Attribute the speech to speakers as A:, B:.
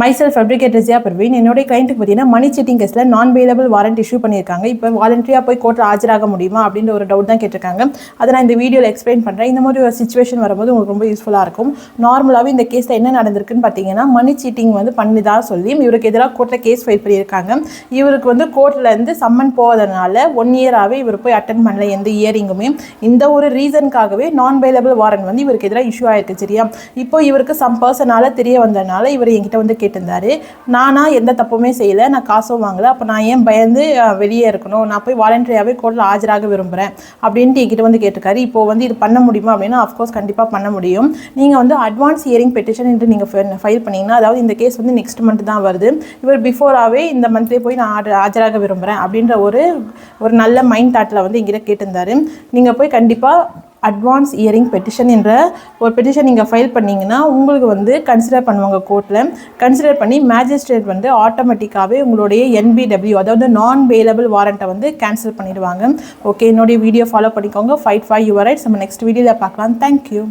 A: Myself fabricate ரஜியா Parveen. என்னுடைய கிளைண்ட்டுக்கு பார்த்தீங்கன்னா மணி seating கேஸில் நான் பெயிலபிள் வாரண்ட் இஷ்யூ பண்ணியிருக்காங்க. இப்போ வாலண்டரியாக போய் கோர்ட்டில் ஆஜராக முடியுமா அப்படின்ற ஒரு டவுட் தான் கேட்டிருக்காங்க. அதை நான் இந்த வீடியோவில் எக்ஸ்பிளைன் பண்ணுறேன். இந்த மாதிரி ஒரு சிச்சுவேஷன் வரும்போது உங்களுக்கு ரொம்ப யூஸ்ஃபுல்லாக இருக்கும். நார்மலாகவே இந்த கேஸில் என்ன நடந்திருக்குன்னு பார்த்தீங்கன்னா மணி சீட்டிங் வந்து பண்ணிதான் சொல்லி இவருக்கு எதிராக கோர்ட்டில் கேஸ் ஃபைல் பண்ணியிருக்காங்க. இவருக்கு வந்து கோர்ட்லேருந்து சம்மன் போவதனால 1 இயராகவே இவர் போய் அட்டன் பண்ணல எந்த இயரிங்குமே. இந்த ஒரு ரீசனுக்காகவே நான் பெயிலபிள் வாரண்ட் வந்து இவருக்கு எதிராக இஷ்யூ ஆயிருக்கு. சரியா, இப்போ இவருக்கு சம் பர்சனால தெரிய வந்ததுனால இவர் என்கிட்ட வந்து கேட்டிருந்தாரு, நானா எந்த தப்புமே செய்யலை, நான் காசும் வாங்கலை, அப்போ நான் ஏன் பயந்து வெளியே இருக்கணும், நான் போய் வாலண்டரியாகவே கோர்ட்டில் ஆஜராக விரும்புகிறேன் அப்படின்ட்டு என்கிட்ட வந்து கேட்டிருக்காரு. இப்போ வந்து இது பண்ண முடியுமா அப்படின்னா அஃப்கோர்ஸ் கண்டிப்பாக பண்ண முடியும். நீங்கள் வந்து அட்வான்ஸ் ஹியரிங் பெட்டிஷன் என்று நீங்கள் ஃபைல் பண்ணிங்கன்னா, அதாவது இந்த கேஸ் வந்து நெக்ஸ்ட் மந்த் தான் வருது, இவர் பிஃபோராகவே இந்த மந்த்லேயே போய் நான் ஆஜராக விரும்புகிறேன் அப்படின்ற ஒரு நல்ல மைண்ட் தாட்டில் வந்து என்கிட்ட கேட்டிருந்தாரு. நீங்கள் போய் கண்டிப்பாக அட்வான்ஸ் ஹியரிங் பெட்டிஷன் என்ற ஒரு பெட்டிஷன் நீங்கள் ஃபைல் பண்ணிங்கன்னா உங்களுக்கு வந்து கன்சிடர் பண்ணுவாங்க. கோர்ட்டில் கன்சிடர் பண்ணி மேஜிஸ்ட்ரேட் வந்து ஆட்டோமேட்டிக்காகவே உங்களுடைய NBW அதாவது நான் பெயிலபிள் வாரண்ட்டை வந்து கேன்சல் பண்ணிடுவாங்க. ஓகே, என்னுடைய வீடியோ ஃபாலோ பண்ணிக்கோங்க. Fight for your rights. நம்ம நெக்ஸ்ட் வீடியோவில் பார்க்கலாம். தேங்க்யூ.